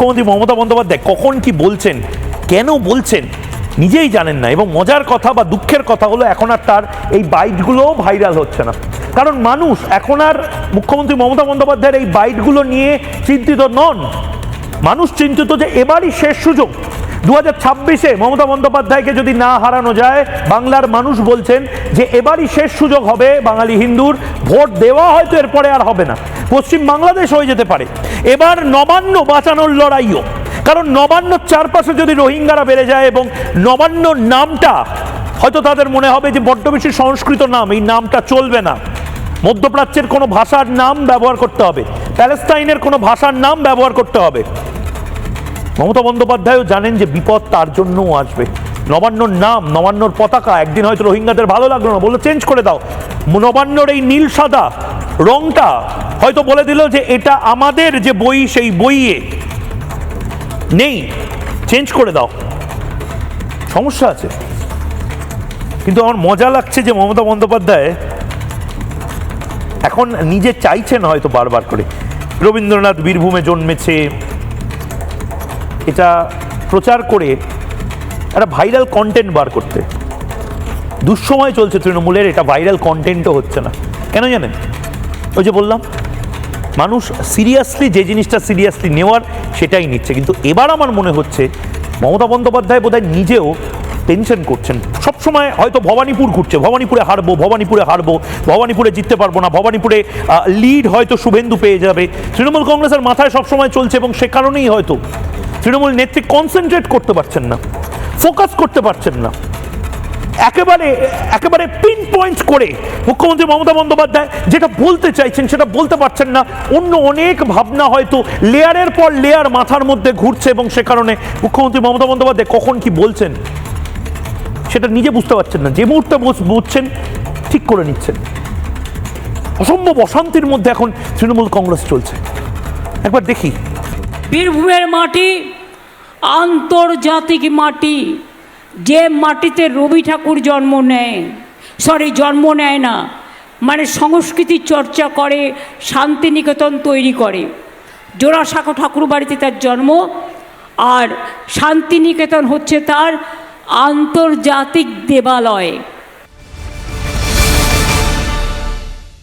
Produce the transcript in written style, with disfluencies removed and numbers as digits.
মুখ্যমন্ত্রী মমতা বন্দ্যোপাধ্যায় কখন কি বলছেন, কেন বলছেন নিজেই জানেন না। এবং মজার কথা বা দুঃখের কথা হলো এখন আর তার এই বাইটগুলোও ভাইরাল হচ্ছে না, কারণ মানুষ এখন আর মুখ্যমন্ত্রী মমতা বন্দ্যোপাধ্যায়ের এই বাইটগুলো নিয়ে চিন্তিত নন। মানুষ চিন্তিত যে এবারই শেষ সুযোগ, 2026-এ মমতা বন্দ্যোপাধ্যায়কে যদি না হারানো যায়, বাংলার মানুষ বলছেন যে এবারই শেষ সুযোগ হবে বাঙালি হিন্দুর, ভোট দেওয়া হয়তো এরপরে আর হবে না, পশ্চিম বাংলাদেশ হয়ে যেতে পারে। এবার নবান্ন বাঁচানোর লড়াইও, কারণ নবান্নর চারপাশে যদি রোহিঙ্গারা বেড়ে যায় এবং নবান্ন নামটা হয়তো তাদের মনে হবে যে বড্ড বেশি সংস্কৃত নাম, এই নামটা চলবে না, মধ্যপ্রাচ্যের কোনো ভাষার নাম ব্যবহার করতে হবে, প্যালেস্টাইনের কোনো ভাষার নাম ব্যবহার করতে হবে। মমতা বন্দ্যোপাধ্যায়ও জানেন যে বিপদ তার জন্যও আসবে। নবান্নর নাম, নবান্নর পতাকা একদিন হয়তো রোহিঙ্গাদের ভালো লাগলো না, বললো চেঞ্জ করে দাও। নবান্নর এই নীল সাদা রংটা হয়তো বলে দিল যে এটা আমাদের যে বই, সেই বইয়ে নেই, চেঞ্জ করে দাও, সমস্যা আছে। কিন্তু আমার মজা লাগছে যে মমতা বন্দ্যোপাধ্যায় এখন নিজে চাইছেন হয়তো বারবার করে রবীন্দ্রনাথ বীরভূমে জন্মেছে এটা প্রচার করে একটা ভাইরাল কন্টেন্ট বার করতে। দুঃসময় চলছে তৃণমূলের, এটা ভাইরাল কন্টেন্টও হচ্ছে না, কেন জানেন? ওই যে বললাম, মানুষ সিরিয়াসলি যে জিনিসটা সিরিয়াসলি নেওয়ার সেটাই নিচ্ছে। কিন্তু এবার আমার মনে হচ্ছে মমতা বন্দ্যোপাধ্যায় বোধহয় নিজেও টেনশন করছেন। সবসময় হয়তো ভবানীপুর ঘুরছে, ভবানীপুরে হারবো, ভবানীপুরে হারবো, ভবানীপুরে জিততে পারবো না, ভবানীপুরে লিড হয়তো শুভেন্দু পেয়ে যাবে, তৃণমূল কংগ্রেসের মাথায় সবসময় চলছে। এবং সে কারণেই হয়তো তৃণমূল নেত্রী কনসেন্ট্রেট করতে পারছেন না, ফোকাস করতে পারছেন না। একেবারে পিন পয়েন্ট করে মুখ্যমন্ত্রী মমতা বন্দ্যোপাধ্যায় যেটা বলতে চাইছেন সেটা বলতে পারছেন না। অন্য অনেক ভাবনা হয়তো লেয়ারের পর লেয়ার মাথার মধ্যে ঘুরছে, এবং সে কারণে মুখ্যমন্ত্রী মমতা বন্দ্যোপাধ্যায় কখন কি বলছেন সেটা নিজে বুঝতে পারছেন না। যে মুহূর্তে বুঝছেন ঠিক করে নিচ্ছেন। অসম্ভব অশান্তির মধ্যে এখন তৃণমূল কংগ্রেস চলছে। একবার দেখি, বীরভূমের মাটি আন্তর্জাতিক মাটি, যে মাটিতে রবি ঠাকুর জন্ম নেয় না, মানে সংস্কৃতির চর্চা করে, শান্তিনিকেতন তৈরি করে। জোড়াসাঁকো ঠাকুর বাড়িতে তার জন্ম, আর শান্তিনিকেতন হচ্ছে তার আন্তর্জাতিক দেবালয়।